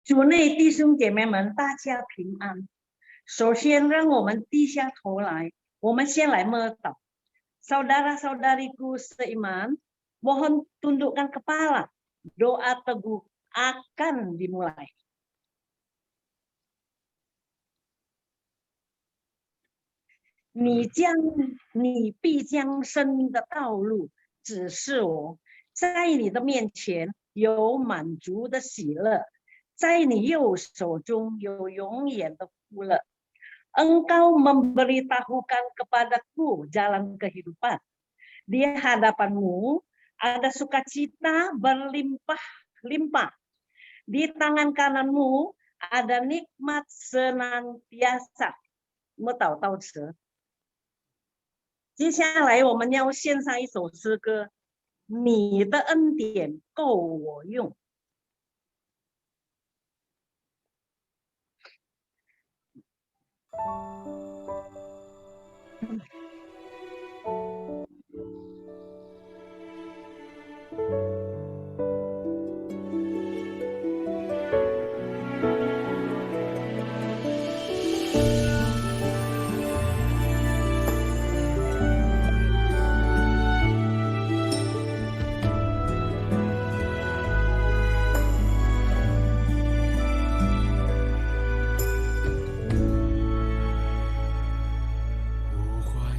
主内弟兄姐妹们，大家平安。首先，让我们低下头来，我们先来默祷。Saudara-saudariku seiman, mohon tundukkan kepala. Doa teguh akan dimulai. 你必将生命的道路指示我，在你的面前有满足的喜乐，在你右手中有永远的福乐。Engkau memberitahukan kepadaku jalan kehidupan. Di hadapanmu ada sukacita berlimpah-limpah. Di tangan kananmu ada nikmat senantiasa. 接下来我们要献上一首诗歌，你的恩典够我用。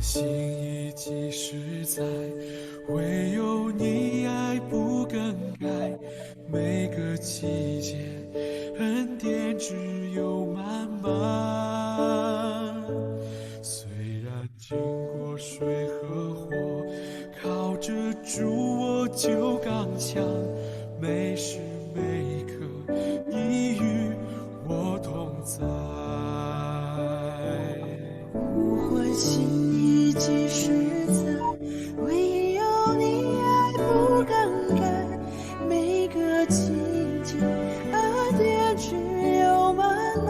心已即实在，唯有你爱不更改。每个季节，恩典只有满满。虽然经过水和火，靠着主我就刚强。每时每刻，你与我同在。呼唤心意即实在，唯有你爱不更改。每个季节，恩典只有满满。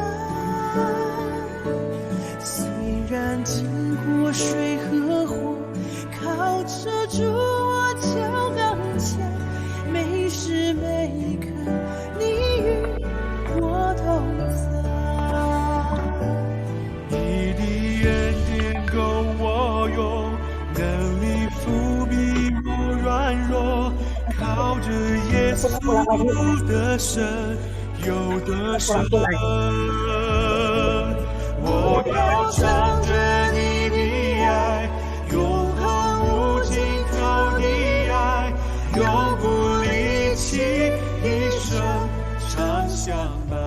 虽然经过水和火，靠着主我就刚强。每时每刻，你与我同在。你的恩典够我用，能力覆庇我软弱，靠着耶稣的神有得胜。我要唱着你的爱，永恒无尽头的爱，永不离弃，一生常相伴。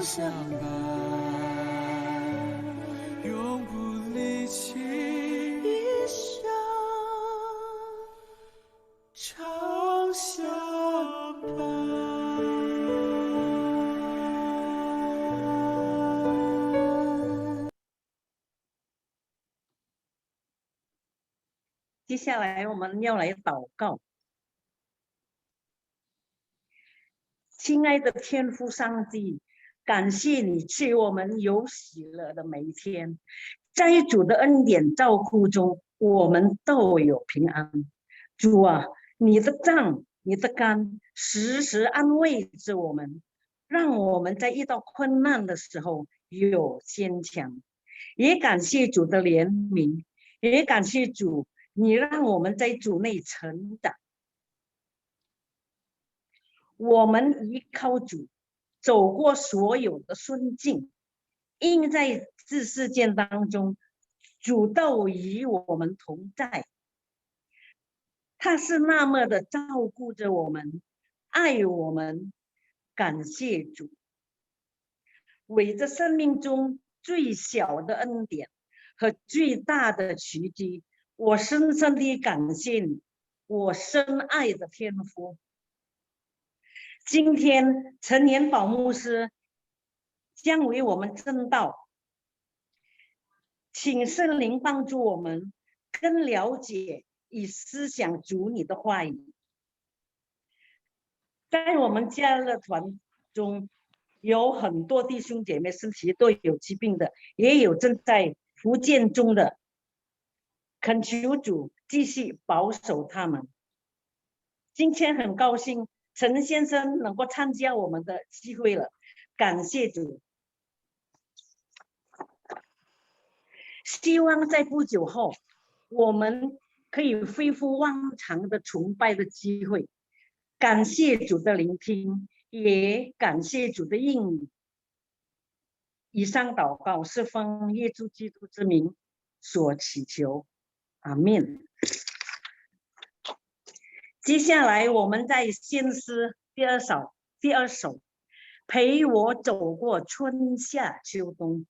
相伴，永不离接下来我们要来祷告。亲爱的天父上帝，感谢你赐我们有喜乐的每一天，在主的恩典照顾中，我们都有平安。主啊，你的杖、你的竿时时安慰着我们，让我们在遇到困难的时候有坚强。也感谢主的怜悯，也感谢主，你让我们在主内成长。我们依靠主，走过所有的顺境，因在这事件当中，主都与我们同在。他是那么的照顾着我们，爱我们，感谢主。为着生命中最小的恩典和最大的奇迹，我深深地感谢你，我深爱的天父。今天陈年宝牧师将为我们证道，请圣灵帮助我们更了解与思想主你的话语。在我们家乐团中，有很多弟兄姐妹身体都有疾病的，也有正在复健中的，恳求主继续保守他们。今天很高兴陈先生能够参加我们的机会了，感谢主。希望在不久后，我们可以恢复往常的崇拜的机会。感谢主的聆听，也感谢主的应允。以上祷告是奉耶稣基督之名所祈求，阿们。接下来我们在献诗第二首，陪我走过春夏秋冬。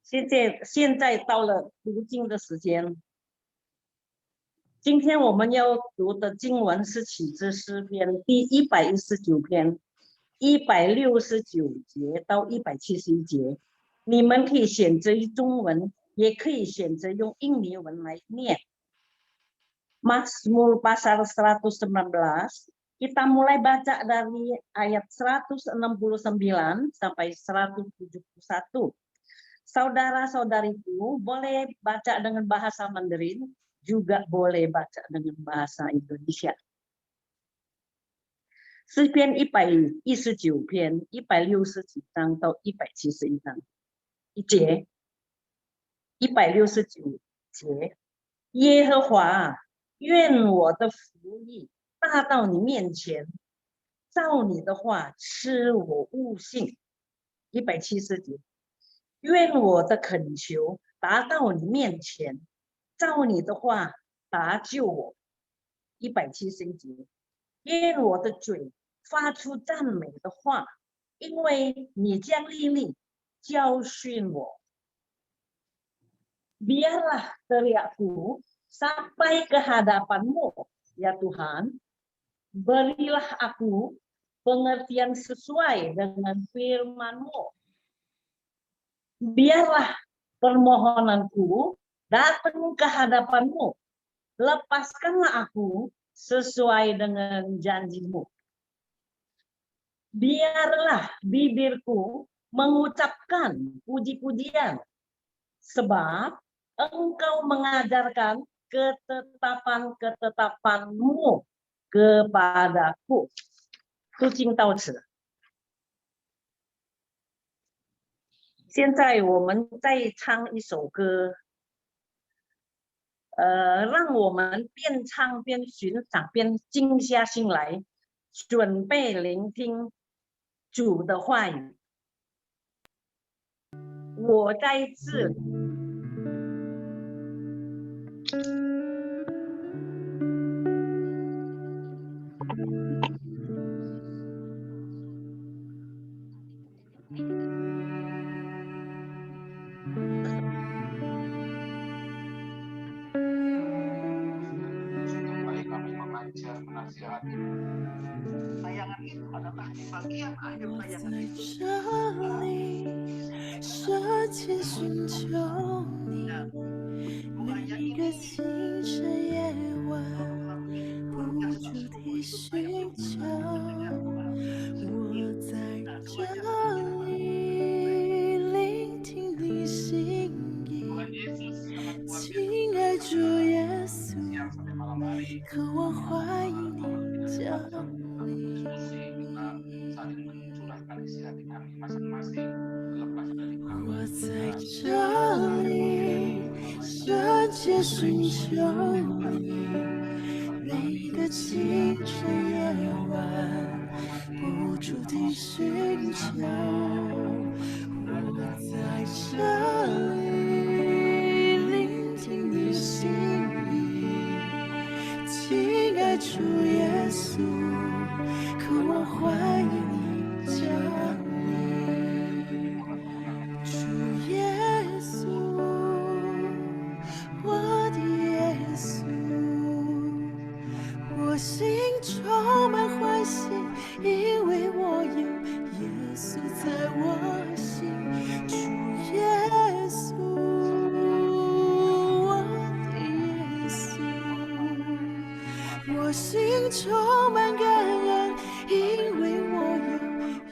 现在到了读经的时间。今天我们要读的经文是启示诗篇第119篇169节到171节。你们可以选择用中文，也可以选择用印尼文来念。Mazmur pasal 119, kita mulai baca dari ayat 169 sampai 171. Saudara-saudariku boleh baca dengan bahasa Mandarin, juga boleh baca dengan bahasa Indonesia. 诗篇119篇160几章到171章一节，169节，耶和华，愿我的福利大到你面前，照你的话使我悟性。170节，愿我的恳求达到你面前，照你的话搭救我。171节，愿我的嘴发出赞美的话，因为你将利利教训我。Biarlah teriakku sampai ke hadapanmu, ya Tuhan. Berilah aku pengertian sesuai dengan firman-Mu. Biarlah permohonanku datang ke hadapan-Mu. Lepaskanlah aku sesuai dengan janji-Mu. Biarlah bibirku mengucapkan puji-pujian, sebab Engkau mengajarkan ketetapan-ketetapan-Mu kepadaku. 读经到此。现在我们再唱一首歌，让我们边唱边寻找，边静下心来，准备聆听主的话语。我在这里。我在这里深切寻求你，每个清晨夜晚不住地寻求。我在这里聆听你心意，亲爱主耶稣，渴望欢迎你降临。我在这里深切寻求你，每个清晨夜晚不住地寻求。我在这里聆听你心意，亲爱主耶稣，渴望欢迎你降临。主耶稣，我的耶稣，我心充满欢喜，因为我有耶稣在我心。主耶稣，我的耶稣，我心充满感恩，因为我有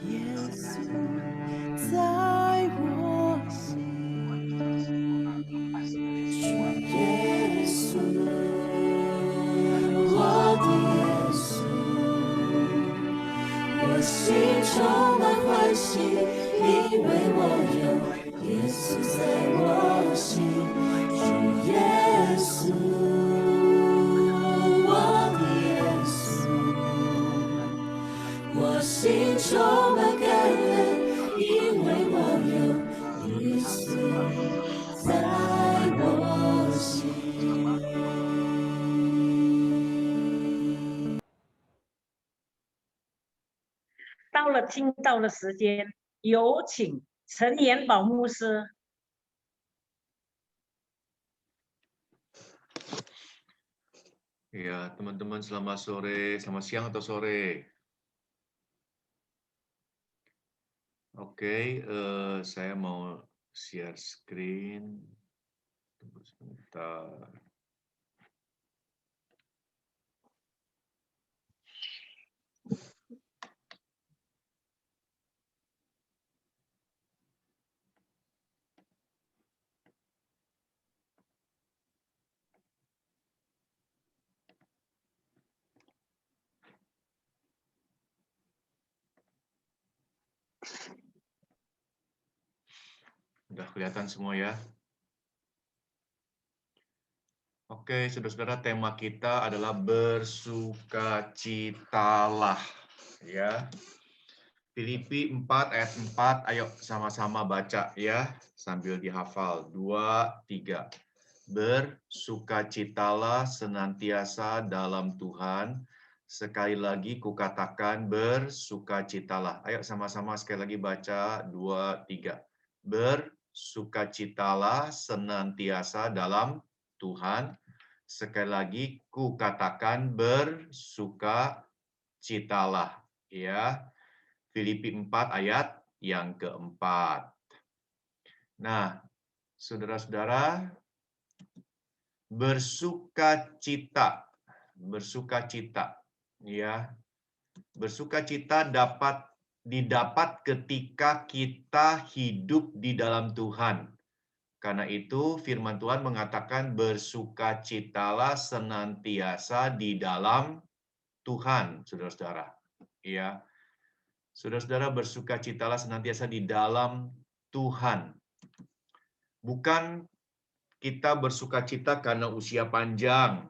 耶稣在我心。主耶稣，我的耶稣，我心充满欢喜，因为我有耶稣在我心。主耶稣，我的耶稣，我心充满感恩，因为我有耶稣在我心。到了听到的时间，有请陈延宝牧师。Ya, teman-teman selamat sore, selamat siang atau sore. Oke, saya mau share screen. Tunggu sebentar. Udah kelihatan semua ya? Oke, saudara-saudara, tema kita adalah bersukacitalah. Ya, Filipi 4 ayat 4, ayo sama-sama baca ya, sambil dihafal. 2, 3. Bersukacitalah senantiasa dalam Tuhan. Sekali lagi kukatakan bersukacitalah. Ayo sama-sama sekali lagi baca, 2, 3. Bersukacitalah senantiasa dalam Tuhan. Sekali lagi kukatakan bersukacitalah. Ya, Filipi 4 ayat yang keempat. Nah, saudara-saudara, bersukacita, ya, bersukacita didapat ketika kita hidup di dalam Tuhan. Karena itu firman Tuhan mengatakan bersukacitalah senantiasa di dalam Tuhan, saudara-saudara. Ya, saudara-saudara, bersukacitalah senantiasa di dalam Tuhan. Bukan kita bersukacita karena usia panjang.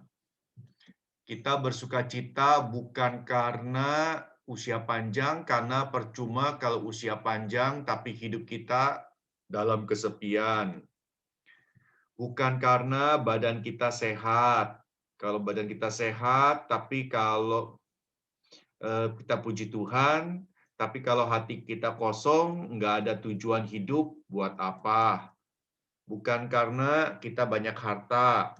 Kita bersukacita bukan karena usia panjang, karena percuma kalau usia panjang tapi hidup kita dalam kesepian. Bukan karena badan kita sehat. Kalau badan kita sehat, tapi kalau kita puji Tuhan, tapi kalau hati kita kosong, nggak ada tujuan hidup, buat apa? Bukan karena kita banyak harta.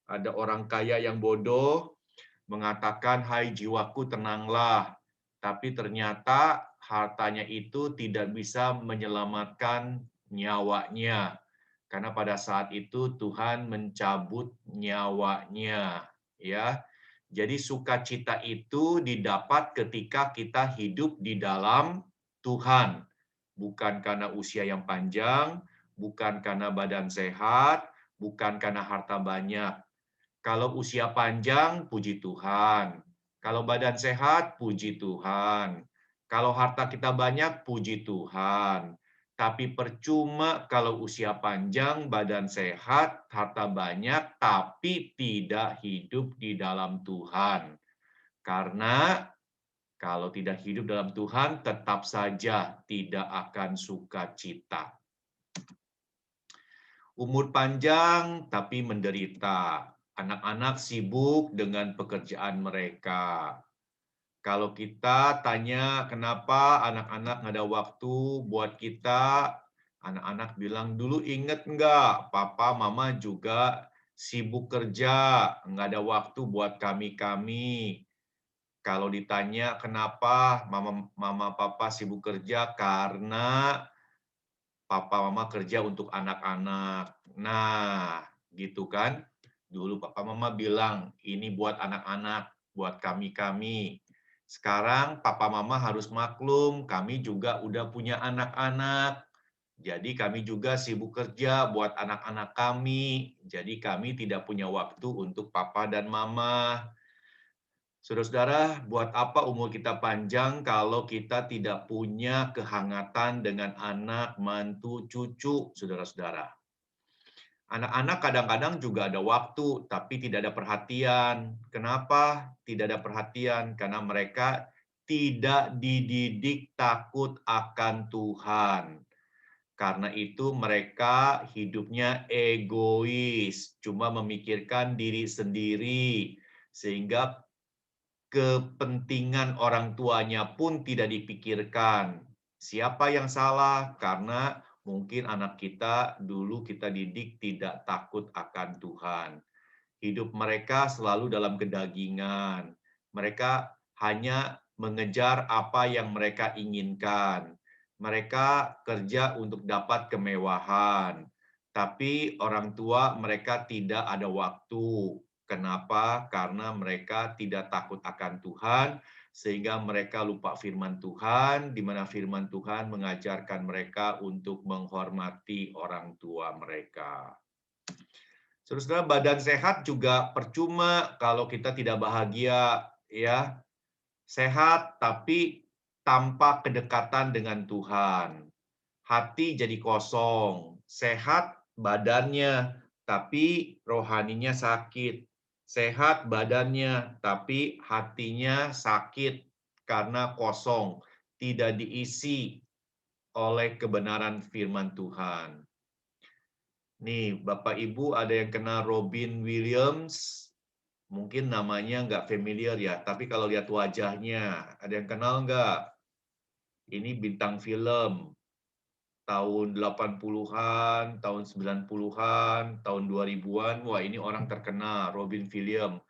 Ada orang kaya yang bodoh mengatakan, hai jiwaku tenanglah. Tapi ternyata hartanya itu tidak bisa menyelamatkan nyawanya. Karena pada saat itu Tuhan mencabut nyawanya. Ya, jadi sukacita itu didapat ketika kita hidup di dalam Tuhan. Bukan karena usia yang panjang, bukan karena badan sehat, bukan karena harta banyak. Kalau usia panjang, puji Tuhan. Kalau badan sehat, puji Tuhan. Kalau harta kita banyak, puji Tuhan. Tapi percuma kalau usia panjang, badan sehat, harta banyak, tapi tidak hidup di dalam Tuhan. Karena kalau tidak hidup dalam Tuhan, tetap saja tidak akan sukacita. Umur panjang tapi menderita. Anak-anak sibuk dengan pekerjaan mereka. Kalau kita tanya kenapa anak-anak nggak ada waktu buat kita, anak-anak bilang, dulu inget nggak, papa mama juga sibuk kerja, nggak ada waktu buat kami-kami. Kalau ditanya kenapa mama papa sibuk kerja, karena papa mama kerja untuk anak-anak. Nah, gitu kan. Dulu papa mama bilang, ini buat anak-anak, buat kami-kami. Sekarang papa mama harus maklum, kami juga udah punya anak-anak. Jadi kami juga sibuk kerja buat anak-anak kami. Jadi kami tidak punya waktu untuk papa dan mama. Saudara-saudara, buat apa umur kita panjang kalau kita tidak punya kehangatan dengan anak, mantu, cucu, saudara-saudara. Anak-anak kadang-kadang juga ada waktu, tapi tidak ada perhatian. Kenapa tidak ada perhatian? Karena mereka tidak dididik takut akan Tuhan. Karena itu mereka hidupnya egois, cuma memikirkan diri sendiri, sehingga kepentingan orang tuanya pun tidak dipikirkan. Siapa yang salah? Karena mungkin anak kita dulu kita didik tidak takut akan Tuhan. Hidup mereka selalu dalam kedagingan. Mereka hanya mengejar apa yang mereka inginkan. Mereka kerja untuk dapat kemewahan. Tapi orang tua mereka tidak ada waktu. Kenapa? Karena mereka tidak takut akan Tuhan, sehingga mereka lupa firman Tuhan, di mana firman Tuhan mengajarkan mereka untuk menghormati orang tua mereka. Saudara, badan sehat juga percuma kalau kita tidak bahagia, ya. Sehat tapi tanpa kedekatan dengan Tuhan. Hati jadi kosong, sehat badannya, tapi rohaninya sakit. Sehat badannya, tapi hatinya sakit karena kosong, tidak diisi oleh kebenaran firman Tuhan. Nih, Bapak Ibu ada yang kenal Robin Williams? Mungkin namanya nggak familiar ya, tapi kalau lihat wajahnya, ada yang kenal nggak? Ini bintang film. Tahun 80-an, tahun 90-an, tahun 2000-an, wah ini orang terkenal, Robin Williams.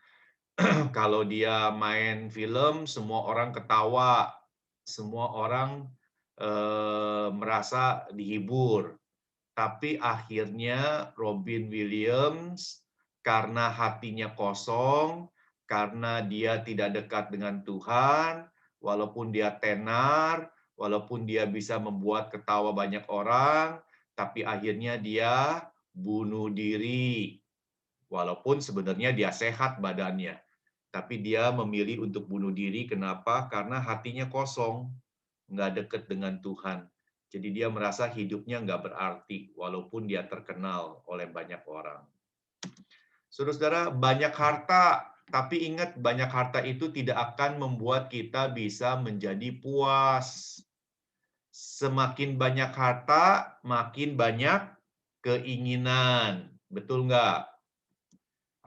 Kalau dia main film, semua orang ketawa, semua orang merasa dihibur. Tapi akhirnya Robin Williams, karena hatinya kosong, karena dia tidak dekat dengan Tuhan, walaupun dia tenar, walaupun dia bisa membuat ketawa banyak orang, tapi akhirnya dia bunuh diri. Walaupun sebenarnya dia sehat badannya. Tapi dia memilih untuk bunuh diri, kenapa? Karena hatinya kosong, nggak dekat dengan Tuhan. Jadi dia merasa hidupnya nggak berarti, walaupun dia terkenal oleh banyak orang. Saudara-saudara, banyak harta, tapi ingat banyak harta itu tidak akan membuat kita bisa menjadi puas. Semakin banyak harta, makin banyak keinginan. Betul nggak?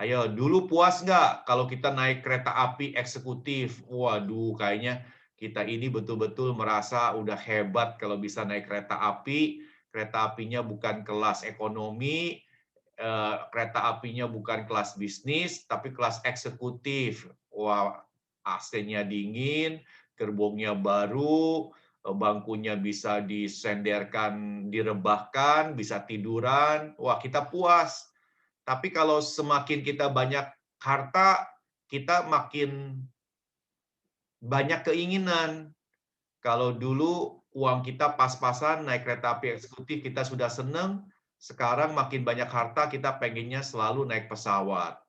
Ayo, dulu puas nggak kalau kita naik kereta api eksekutif? Waduh, kayaknya kita ini betul-betul merasa udah hebat kalau bisa naik kereta api. Kereta apinya bukan kelas ekonomi, kereta apinya bukan kelas bisnis, tapi kelas eksekutif. Wah, AC-nya dingin, gerbongnya baru, bangkunya bisa disenderkan, direbahkan, bisa tiduran. Wah, kita puas. Tapi kalau semakin kita banyak harta, kita makin banyak keinginan. Kalau dulu uang kita pas-pasan naik kereta api eksekutif kita sudah seneng, sekarang makin banyak harta kita pengennya selalu naik pesawat.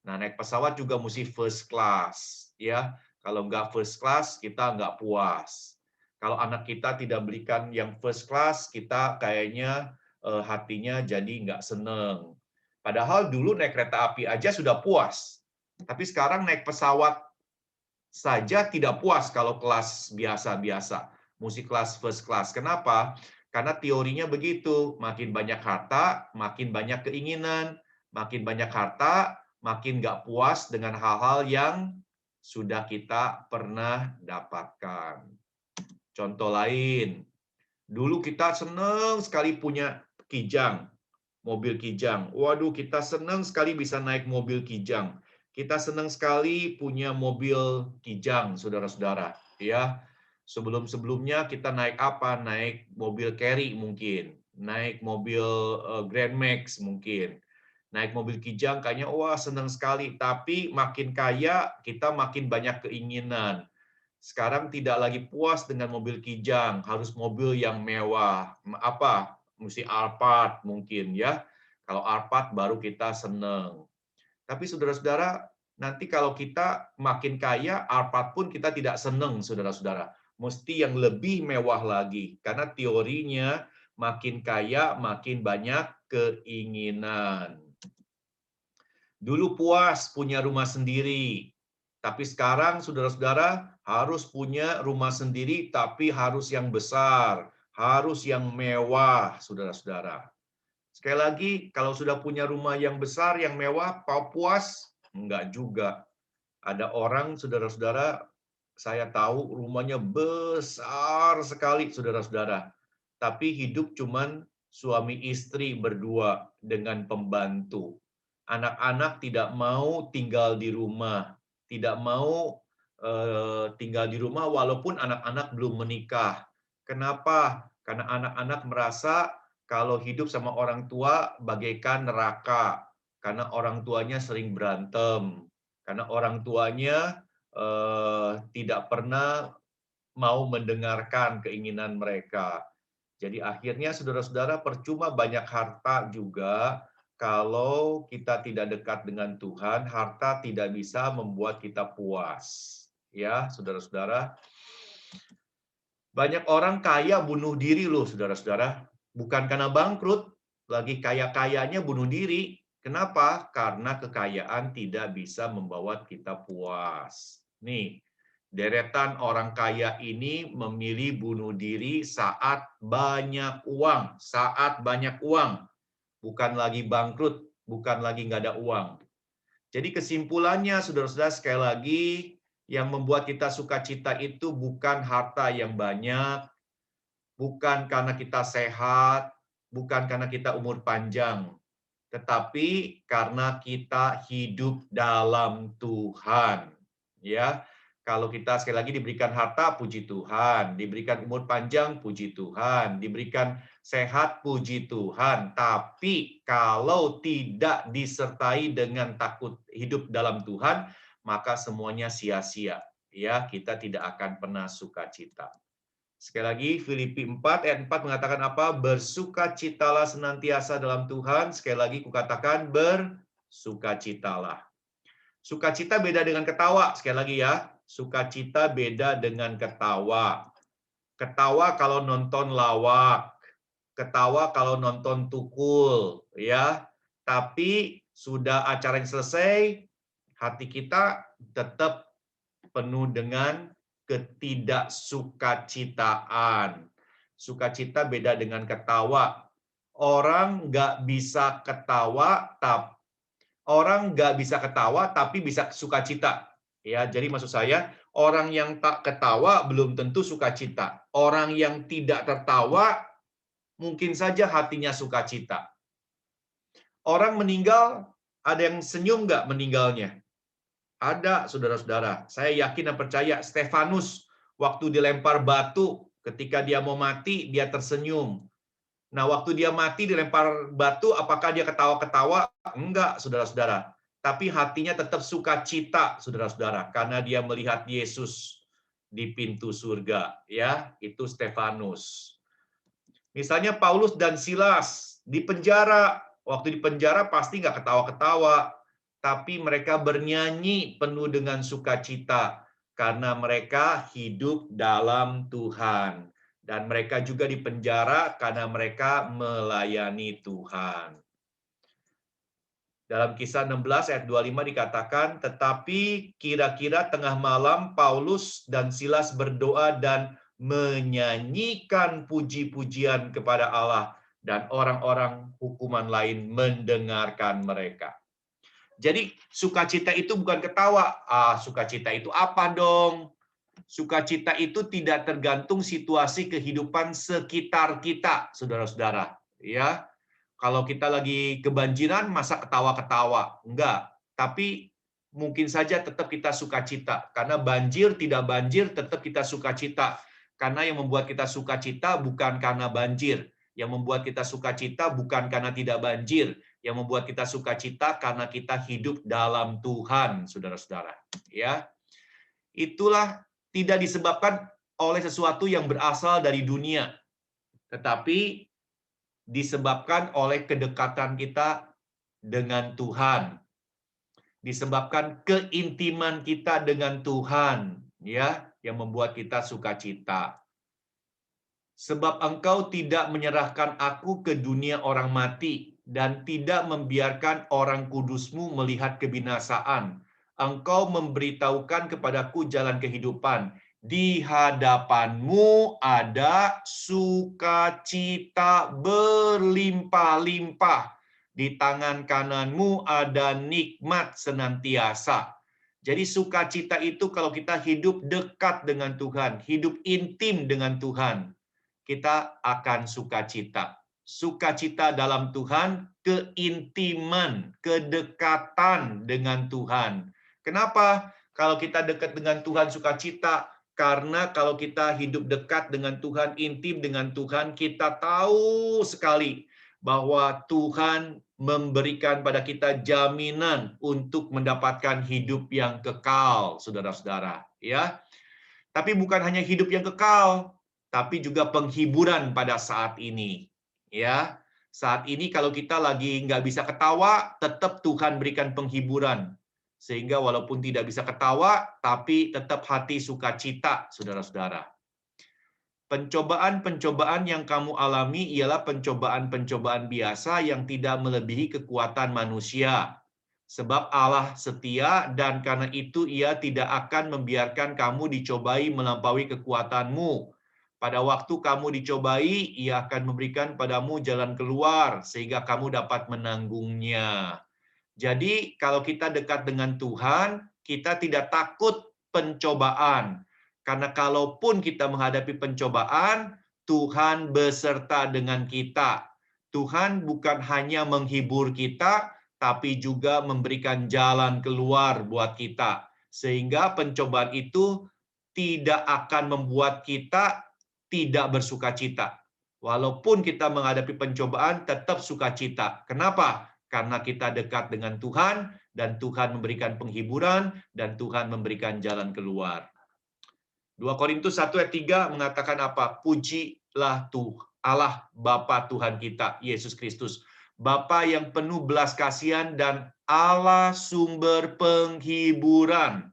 Nah, naik pesawat juga mesti first class, ya. Kalau nggak first class, kita nggak puas. Kalau anak kita tidak belikan yang first class, kita kayaknya hatinya jadi nggak seneng. Padahal dulu naik kereta api aja sudah puas. Tapi sekarang naik pesawat saja tidak puas kalau kelas biasa-biasa. Mesti kelas first class. Kenapa? Karena teorinya begitu. Makin banyak harta, makin banyak keinginan. Makin banyak harta, makin nggak puas dengan hal-hal yang sudah kita pernah dapatkan. Contoh lain, dulu kita senang sekali punya Kijang, mobil Kijang. Waduh, kita senang sekali bisa naik mobil Kijang. Kita senang sekali punya mobil Kijang, saudara-saudara. Ya, sebelum-sebelumnya kita naik apa? Naik mobil Carry mungkin, naik mobil Grand Max mungkin, naik mobil Kijang kayaknya wah senang sekali. Tapi makin kaya kita makin banyak keinginan. Sekarang tidak lagi puas dengan mobil Kijang, harus mobil yang mewah. Apa? Mesti Alphard mungkin ya. Kalau Alphard baru kita seneng. Tapi saudara-saudara, nanti kalau kita makin kaya, Alphard pun kita tidak seneng, saudara-saudara. Mesti yang lebih mewah lagi. Karena teorinya makin kaya, makin banyak keinginan. Dulu puas punya rumah sendiri. Tapi sekarang, saudara-saudara, harus punya rumah sendiri, tapi harus yang besar. Harus yang mewah, saudara-saudara. Sekali lagi, kalau sudah punya rumah yang besar, yang mewah, puas? Enggak juga. Ada orang, saudara-saudara, saya tahu rumahnya besar sekali, saudara-saudara. Tapi hidup cuman suami istri berdua dengan pembantu. Anak-anak tidak mau tinggal di rumah, tidak mau tinggal di rumah walaupun anak-anak belum menikah. Kenapa? Karena anak-anak merasa kalau hidup sama orang tua bagaikan neraka, karena orang tuanya sering berantem, karena orang tuanya tidak pernah mau mendengarkan keinginan mereka. Jadi akhirnya saudara-saudara percuma banyak harta juga kalau kita tidak dekat dengan Tuhan, harta tidak bisa membuat kita puas. Ya, saudara-saudara. Banyak orang kaya bunuh diri loh, saudara-saudara. Bukan karena bangkrut, lagi kaya-kayanya bunuh diri. Kenapa? Karena kekayaan tidak bisa membawa kita puas. Nih, deretan orang kaya ini memilih bunuh diri saat banyak uang, bukan lagi bangkrut, bukan lagi nggak ada uang. Jadi kesimpulannya, saudara-saudara, sekali lagi, yang membuat kita sukacita itu bukan harta yang banyak, bukan karena kita sehat, bukan karena kita umur panjang, tetapi karena kita hidup dalam Tuhan. Ya, kalau kita sekali lagi diberikan harta, puji Tuhan, diberikan umur panjang, puji Tuhan, diberikan sehat, puji Tuhan. Tapi kalau tidak disertai dengan takut hidup dalam Tuhan, maka semuanya sia-sia. Ya, kita tidak akan pernah sukacita. Sekali lagi, Filipi 4 ayat 4 mengatakan apa? Bersukacitalah senantiasa dalam Tuhan. Sekali lagi kukatakan bersukacitalah. Sukacita beda dengan ketawa. Sekali lagi ya, sukacita beda dengan ketawa. Ketawa kalau nonton lawak, ketawa kalau nonton tukul, ya. Tapi sudah acaranya selesai, hati kita tetap penuh dengan ketidaksukacitaan. Sukacita beda dengan ketawa. Orang nggak bisa ketawa, tapi bisa sukacita. Ya, jadi maksud saya, orang yang tak ketawa belum tentu sukacita. Orang yang tidak tertawa mungkin saja hatinya sukacita. Orang meninggal, ada yang senyum nggak meninggalnya? Ada, saudara-saudara. Saya yakin dan percaya Stefanus waktu dilempar batu, ketika dia mau mati, dia tersenyum. Nah, waktu dia mati dilempar batu, apakah dia ketawa-ketawa? Enggak, saudara-saudara. Tapi hatinya tetap sukacita, saudara-saudara, karena dia melihat Yesus di pintu surga. Ya, itu Stefanus. Misalnya Paulus dan Silas di penjara. Waktu di penjara pasti nggak ketawa-ketawa, tapi mereka bernyanyi penuh dengan sukacita karena mereka hidup dalam Tuhan. Dan mereka juga dipenjara karena mereka melayani Tuhan. Dalam Kisah 16 ayat 25 dikatakan, tetapi kira-kira tengah malam Paulus dan Silas berdoa dan menyanyikan puji-pujian kepada Allah, dan orang-orang hukuman lain mendengarkan mereka. Jadi sukacita itu bukan ketawa. Sukacita itu apa dong? Sukacita itu tidak tergantung situasi kehidupan sekitar kita, saudara-saudara. Ya, kalau kita lagi kebanjiran, masa ketawa-ketawa? Enggak. Tapi mungkin saja tetap kita sukacita. Karena banjir, tidak banjir, tetap kita sukacita. Karena yang membuat kita sukacita bukan karena banjir. Yang membuat kita sukacita bukan karena tidak banjir. Yang membuat kita sukacita karena kita hidup dalam Tuhan, saudara-saudara. Ya, itulah tidak disebabkan oleh sesuatu yang berasal dari dunia, tetapi disebabkan oleh kedekatan kita dengan Tuhan, disebabkan keintiman kita dengan Tuhan, ya, yang membuat kita sukacita. Sebab engkau tidak menyerahkan aku ke dunia orang mati, dan tidak membiarkan orang kudusmu melihat kebinasaan. Engkau memberitahukan kepadaku jalan kehidupan. Di hadapanmu ada sukacita berlimpah-limpah. Di tangan kananmu ada nikmat senantiasa. Jadi sukacita itu kalau kita hidup dekat dengan Tuhan, hidup intim dengan Tuhan, kita akan sukacita. Sukacita dalam Tuhan, keintiman, kedekatan dengan Tuhan. Kenapa? Kalau kita dekat dengan Tuhan sukacita, karena kalau kita hidup dekat dengan Tuhan, intim dengan Tuhan, kita tahu sekali bahwa Tuhan memberikan pada kita jaminan untuk mendapatkan hidup yang kekal, saudara-saudara. Ya, tapi bukan hanya hidup yang kekal, tapi juga penghiburan pada saat ini. Ya, saat ini kalau kita lagi nggak bisa ketawa, tetap Tuhan berikan penghiburan. Sehingga walaupun tidak bisa ketawa, tapi tetap hati sukacita, saudara-saudara. Pencobaan-pencobaan yang kamu alami ialah pencobaan-pencobaan biasa yang tidak melebihi kekuatan manusia. Sebab Allah setia dan karena itu Ia tidak akan membiarkan kamu dicobai melampaui kekuatanmu. Pada waktu kamu dicobai, Ia akan memberikan padamu jalan keluar sehingga kamu dapat menanggungnya. Jadi kalau kita dekat dengan Tuhan, kita tidak takut pencobaan. Karena kalaupun kita menghadapi pencobaan, Tuhan beserta dengan kita. Tuhan bukan hanya menghibur kita, tapi juga memberikan jalan keluar buat kita. Sehingga pencobaan itu tidak akan membuat kita tidak bersukacita. Walaupun kita menghadapi pencobaan, tetap sukacita. Kenapa? Karena kita dekat dengan Tuhan, dan Tuhan memberikan penghiburan, dan Tuhan memberikan jalan keluar. 2 Korintus 1 ayat 3 mengatakan apa? Pujilah Allah Bapa Tuhan kita, Yesus Kristus. Bapa yang penuh belas kasihan dan Allah sumber penghiburan.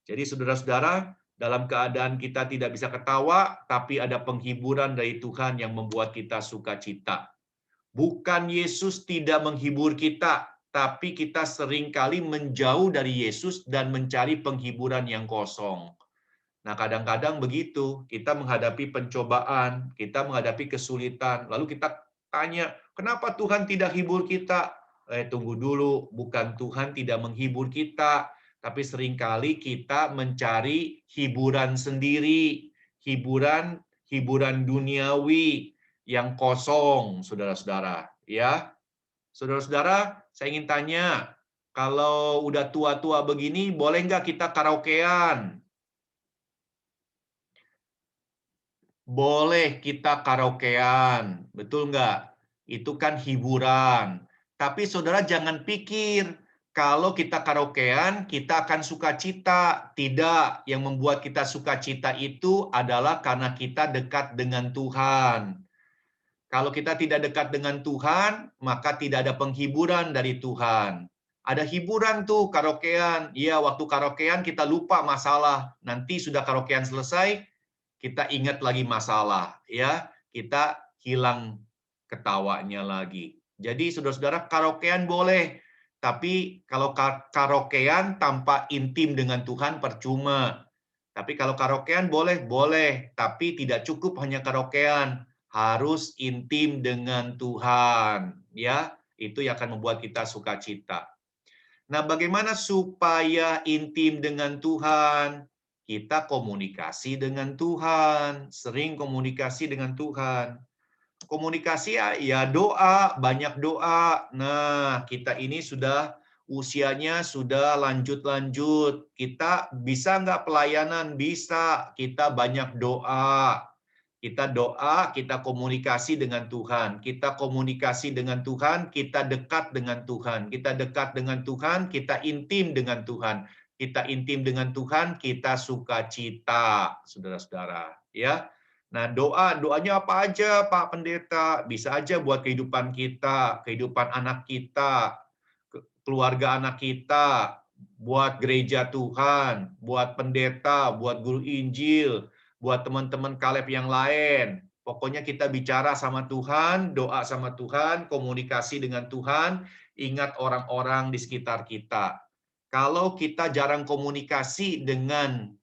Jadi saudara-saudara, dalam keadaan kita tidak bisa ketawa, tapi ada penghiburan dari Tuhan yang membuat kita sukacita. Bukan Yesus tidak menghibur kita, tapi kita seringkali menjauh dari Yesus dan mencari penghiburan yang kosong. Nah, kadang-kadang begitu, kita menghadapi pencobaan, kita menghadapi kesulitan, lalu kita tanya, kenapa Tuhan tidak hibur kita? Tunggu dulu, bukan Tuhan tidak menghibur kita, tapi seringkali kita mencari hiburan sendiri, hiburan duniawi, yang kosong, saudara-saudara. Ya, saudara-saudara, saya ingin tanya, kalau udah tua-tua begini, boleh nggak kita karaokean? Boleh kita karaokean, betul nggak? Itu kan hiburan. Tapi saudara jangan pikir, kalau kita karaokean, kita akan sukacita. Tidak, yang membuat kita sukacita itu adalah karena kita dekat dengan Tuhan. Kalau kita tidak dekat dengan Tuhan, maka tidak ada penghiburan dari Tuhan. Ada hiburan tuh, karaokean. Iya, waktu karaokean kita lupa masalah. Nanti sudah karaokean selesai, kita ingat lagi masalah. Ya, kita hilang ketawanya lagi. Jadi saudara-saudara, karaokean boleh. Tapi kalau karaokean tanpa intim dengan Tuhan percuma. Tapi kalau karaokean boleh. Tapi tidak cukup hanya karaokean. Harus intim dengan Tuhan, ya. Itu yang akan membuat kita sukacita. Nah, bagaimana supaya intim dengan Tuhan? Kita komunikasi dengan Tuhan, sering komunikasi dengan Tuhan. Komunikasi ya doa, banyak doa. Nah, kita ini sudah usianya sudah lanjut-lanjut. Kita bisa nggak pelayanan? Bisa. Kita banyak doa. Kita doa, kita komunikasi dengan Tuhan. Kita komunikasi dengan Tuhan, kita dekat dengan Tuhan. Kita dekat dengan Tuhan, kita intim dengan Tuhan. Kita intim dengan Tuhan, kita sukacita, saudara-saudara. Ya. Nah, doanya apa aja, Pak Pendeta? Bisa aja buat kehidupan kita, kehidupan anak kita, keluarga anak kita, buat gereja Tuhan, buat pendeta, buat guru Injil, buat teman-teman Kaleb yang lain. Pokoknya kita bicara sama Tuhan, doa sama Tuhan, komunikasi dengan Tuhan, ingat orang-orang di sekitar kita. Kalau kita jarang komunikasi dengan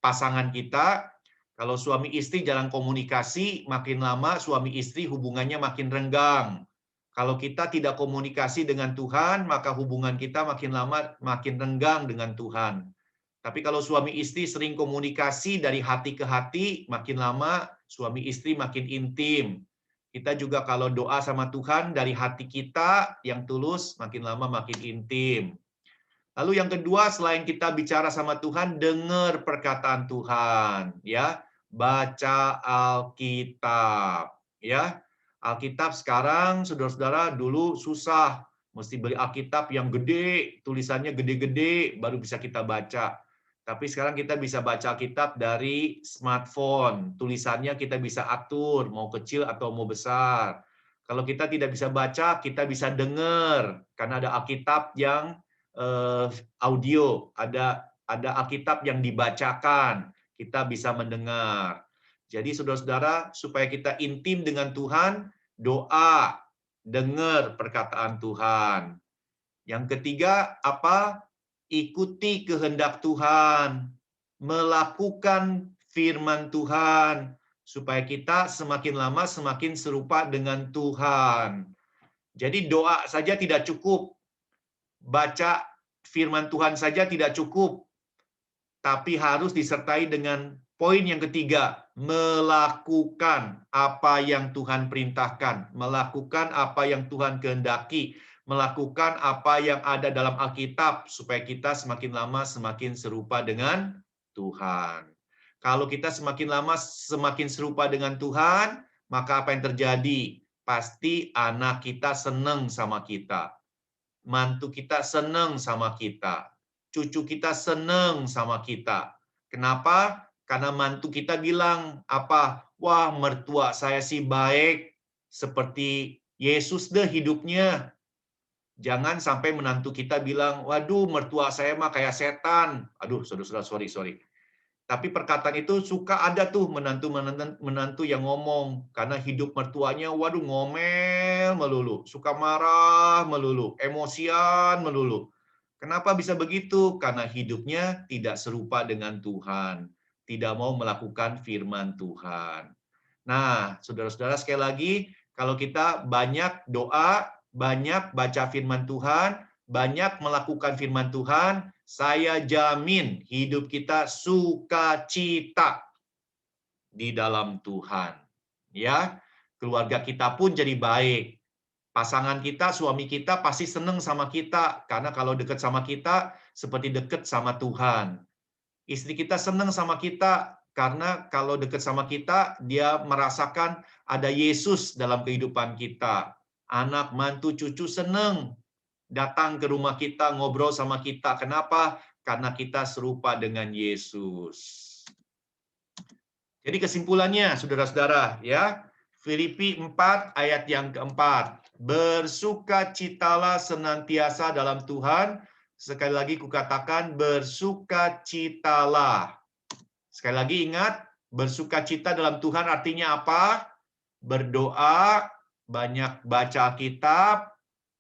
pasangan kita, kalau suami istri jarang komunikasi, makin lama suami istri hubungannya makin renggang. Kalau kita tidak komunikasi dengan Tuhan, maka hubungan kita makin lama makin renggang dengan Tuhan. Tapi kalau suami istri sering komunikasi dari hati ke hati, makin lama suami istri makin intim. Kita juga kalau doa sama Tuhan dari hati kita yang tulus, makin lama makin intim. Lalu yang kedua, selain kita bicara sama Tuhan, dengar perkataan Tuhan, ya. Baca Alkitab, ya. Alkitab sekarang, saudara-saudara, dulu susah. Mesti beli Alkitab yang gede, tulisannya gede-gede, baru bisa kita baca. Tapi sekarang kita bisa baca Alkitab dari smartphone. Tulisannya kita bisa atur, mau kecil atau mau besar. Kalau kita tidak bisa baca, kita bisa dengar. Karena ada Alkitab yang audio, ada Alkitab yang dibacakan, kita bisa mendengar. Jadi saudara-saudara, supaya kita intim dengan Tuhan, doa, dengar perkataan Tuhan. Yang ketiga, apa? Ikuti kehendak Tuhan, melakukan firman Tuhan, supaya kita semakin lama semakin serupa dengan Tuhan. Jadi doa saja tidak cukup, baca firman Tuhan saja tidak cukup, tapi harus disertai dengan poin yang ketiga, melakukan apa yang Tuhan perintahkan, melakukan apa yang Tuhan kehendaki, melakukan apa yang ada dalam Alkitab, supaya kita semakin lama semakin serupa dengan Tuhan. Kalau kita semakin lama semakin serupa dengan Tuhan, maka apa yang terjadi? Pasti anak kita senang sama kita. Mantu kita senang sama kita. Cucu kita senang sama kita. Kenapa? Karena mantu kita bilang apa? Wah, mertua saya sih baik. Seperti Yesus deh hidupnya. Jangan sampai menantu kita bilang, waduh mertua saya mah kayak setan. Aduh, saudara-saudara, sorry. Tapi perkataan itu suka ada tuh menantu yang ngomong. Karena hidup mertuanya, waduh ngomel melulu. Suka marah melulu. Emosian melulu. Kenapa bisa begitu? Karena hidupnya tidak serupa dengan Tuhan. Tidak mau melakukan firman Tuhan. Nah, saudara-saudara sekali lagi, kalau kita banyak doa, banyak baca firman Tuhan, banyak melakukan firman Tuhan, saya jamin hidup kita sukacita di dalam Tuhan. Ya, keluarga kita pun jadi baik. Pasangan kita, suami kita pasti senang sama kita, karena kalau dekat sama kita seperti dekat sama Tuhan. Istri kita senang sama kita, karena kalau dekat sama kita, dia merasakan ada Yesus dalam kehidupan kita. Anak, mantu, cucu senang datang ke rumah kita, ngobrol sama kita. Kenapa? Karena kita serupa dengan Yesus. Jadi kesimpulannya, saudara-saudara, ya, Filipi 4 ayat yang keempat. Bersukacitalah senantiasa dalam Tuhan. Sekali lagi kukatakan, bersukacitalah. Sekali lagi ingat, bersukacita dalam Tuhan artinya apa? Berdoa, banyak baca Alkitab,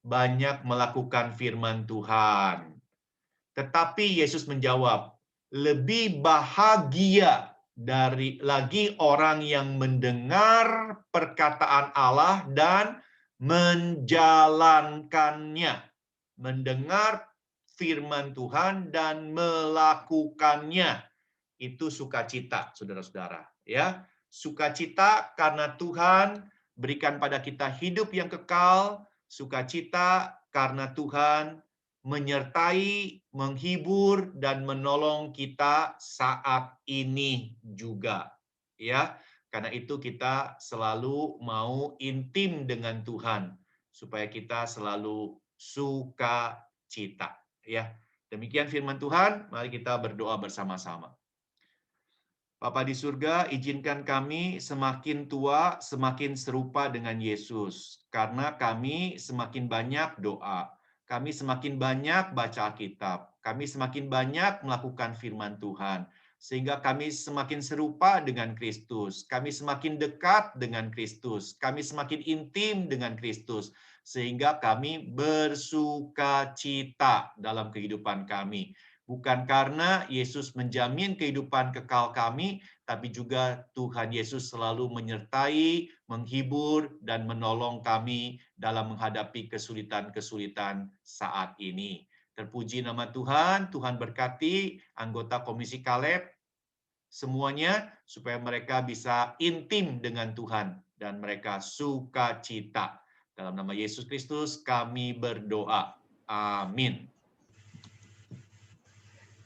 banyak melakukan firman Tuhan. Tetapi Yesus menjawab, lebih bahagia lagi orang yang mendengar perkataan Allah dan menjalankannya. Mendengar firman Tuhan dan melakukannya. Itu sukacita, saudara-saudara. Ya, sukacita karena Tuhan berikan pada kita hidup yang kekal. Sukacita karena Tuhan menyertai, menghibur, dan menolong kita saat ini juga. Ya, karena itu kita selalu mau intim dengan Tuhan, supaya kita selalu sukacita. Ya, demikian firman Tuhan. Mari kita berdoa bersama-sama. Bapa di surga, izinkan kami semakin tua, semakin serupa dengan Yesus. Karena kami semakin banyak doa. Kami semakin banyak baca Alkitab. Kami semakin banyak melakukan firman Tuhan. Sehingga kami semakin serupa dengan Kristus. Kami semakin dekat dengan Kristus. Kami semakin intim dengan Kristus. Sehingga kami bersukacita dalam kehidupan kami. Bukan karena Yesus menjamin kehidupan kekal kami, tapi juga Tuhan Yesus selalu menyertai, menghibur, dan menolong kami dalam menghadapi kesulitan-kesulitan saat ini. Terpuji nama Tuhan, Tuhan berkati anggota Komisi Kaleb semuanya, supaya mereka bisa intim dengan Tuhan dan mereka sukacita. Dalam nama Yesus Kristus kami berdoa. Amin.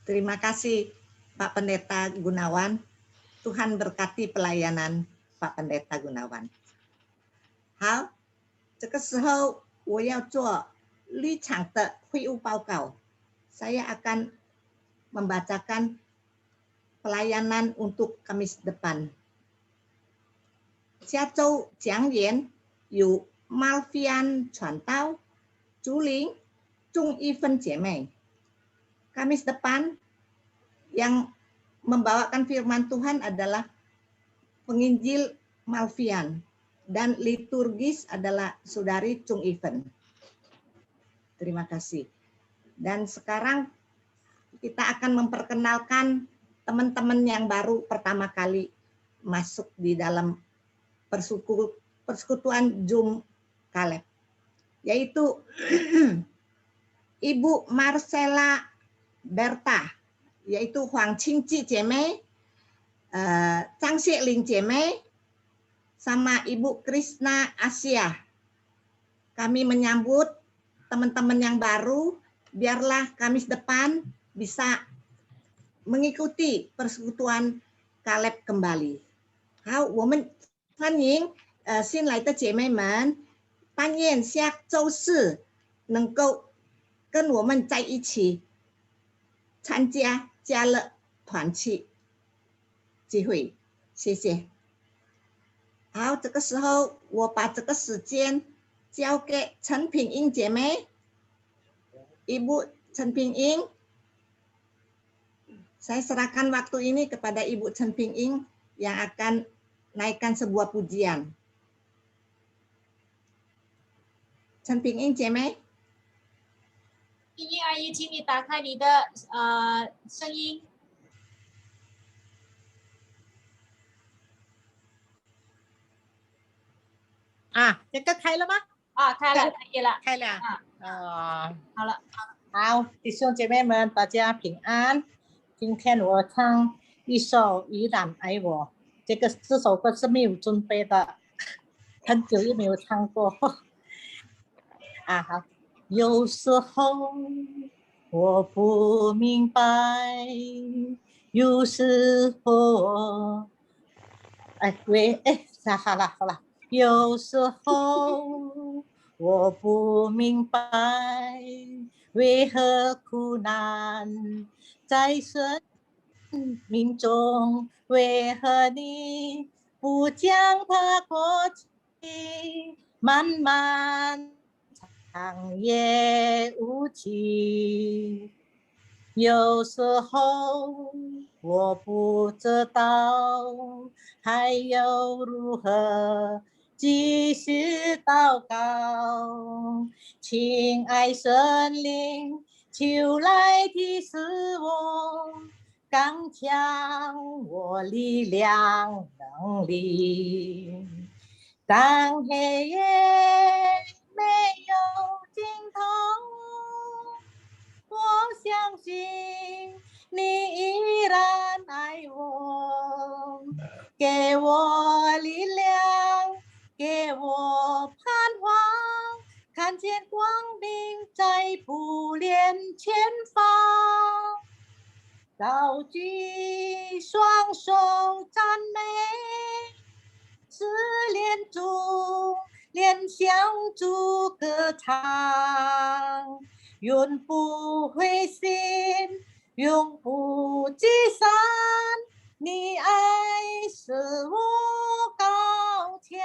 Terima kasih Pak Pendeta Gunawan. Tuhan berkati pelayanan Pak Pendeta Gunawan. 好，这个时候我要做立场的会务报告。saya akan membacakan pelayanan untuk Kamis depan. 下周讲演有 Malvian 传道、竹林、众一分姐妹。Kamis depan yang membawakan firman Tuhan adalah penginjil Malvian dan liturgis adalah saudari Chung Even. Terima kasih. Dan sekarang kita akan memperkenalkan teman-teman yang baru pertama kali masuk di dalam persekutuan Zoom Kaleb, yaitu Ibu Marcella Berta, yaitu Huang Qingji 姐妹, Zhang Xieling 姐妹, sama Ibu Krishna Asia. Kami menyambut teman-teman yang baru, biarlah Kamis depan bisa mengikuti persekutuan Kaleb kembali. 好，我们欢迎新来的姐妹们，但愿下周四能够跟我们在一起参加家乐团契聚会，谢谢。好，这个时候我把这个时间交给陈品英姐妹，Ibu Chen Ping Ing. Saya serahkan waktu ini kepada Ibu Chen Ping Ing yang akan naikkan sebuah pujian. Chen Ping Ing 姐妹。英英阿姨，请你打开你的声音。这个开了吗？开了，可以了。开了。好了。好，弟兄姐妹们，大家平安。今天我唱一首《依然爱我》，这首歌是没有准备的，很久也没有唱过。好。有时候我不明白，有时候好了，有时候我不明白，为何苦难在生命中，为何你不将它过去，慢慢长夜无期。有时候我不知道还有如何继续祷告，亲爱神灵，求来提示我，刚强我力量能力。当黑夜没有尽头，我相信你依然爱我，给我力量，给我盼望，看见光明在不远前方，高举双手赞美，是连主连向主歌唱，永不灰心，永不沮丧，你爱使我高强。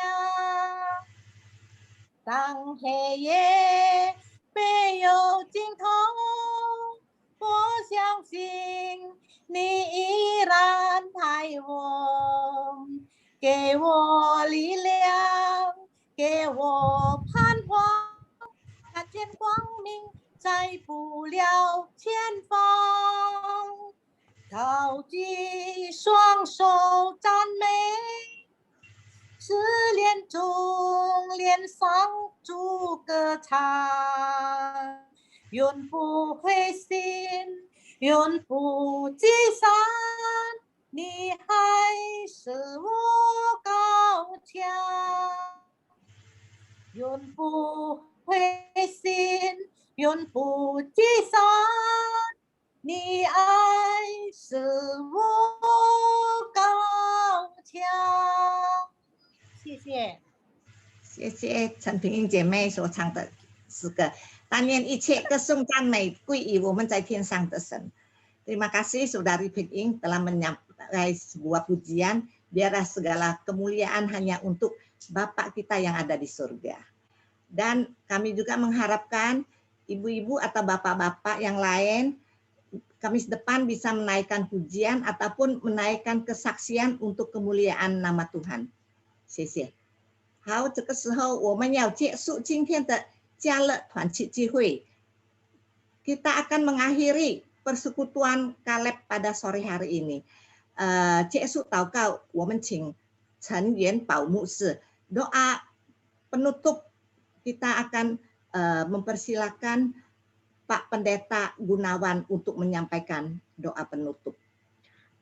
当黑夜没有尽头，我相信你依然爱我，给我力量，给我盼望，看见光明在不了前方，高举双手赞美，是连中连上主歌唱，永不灰心，永不沮丧，你还是我高墙，永不灰心，永不沮丧。你爱是我高墙。谢谢。谢谢陈平英姐妹所唱的诗歌。但愿一切歌颂赞美归于我们在天上的神。Terima kasih Saudari Ping telah menyampaikan sebuah pujian. Biarlah segala kemuliaan hanya untuk Bapa kita yang ada di surga. Dan kami juga mengharapkan ibu-ibu atau bapak-bapak yang lain Kamis depan bisa menaikkan pujian ataupun menaikkan kesaksian untuk kemuliaan nama Tuhan. 谢谢。好，这个时候我们要结束今天的家乐团契聚会。Kita akan mengakhiri persekutuan Kaleb pada sore hari ini. 结束祷告，我们请陈元宝牧师 doa penutup. Kita akan mempersilakan Pak Pendeta Gunawan untuk menyampaikan doa penutup.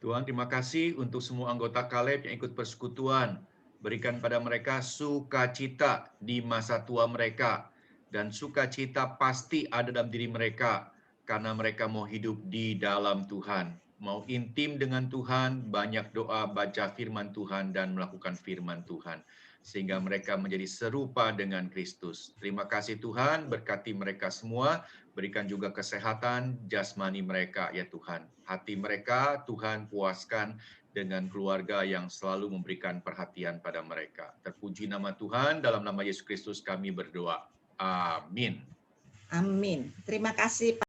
Tuhan, terima kasih untuk semua anggota Kaleb yang ikut persekutuan. Berikan pada mereka sukacita di masa tua mereka. Dan sukacita pasti ada dalam diri mereka. Karena mereka mau hidup di dalam Tuhan. Mau intim dengan Tuhan, banyak doa, baca firman Tuhan, dan melakukan firman Tuhan. Sehingga mereka menjadi serupa dengan Kristus. Terima kasih Tuhan, berkati mereka semua. Berikan juga kesehatan jasmani mereka, ya Tuhan. Hati mereka, Tuhan puaskan dengan keluarga yang selalu memberikan perhatian pada mereka. Terpuji nama Tuhan, dalam nama Yesus Kristus kami berdoa. Amin. Amin. Terima kasih Pak.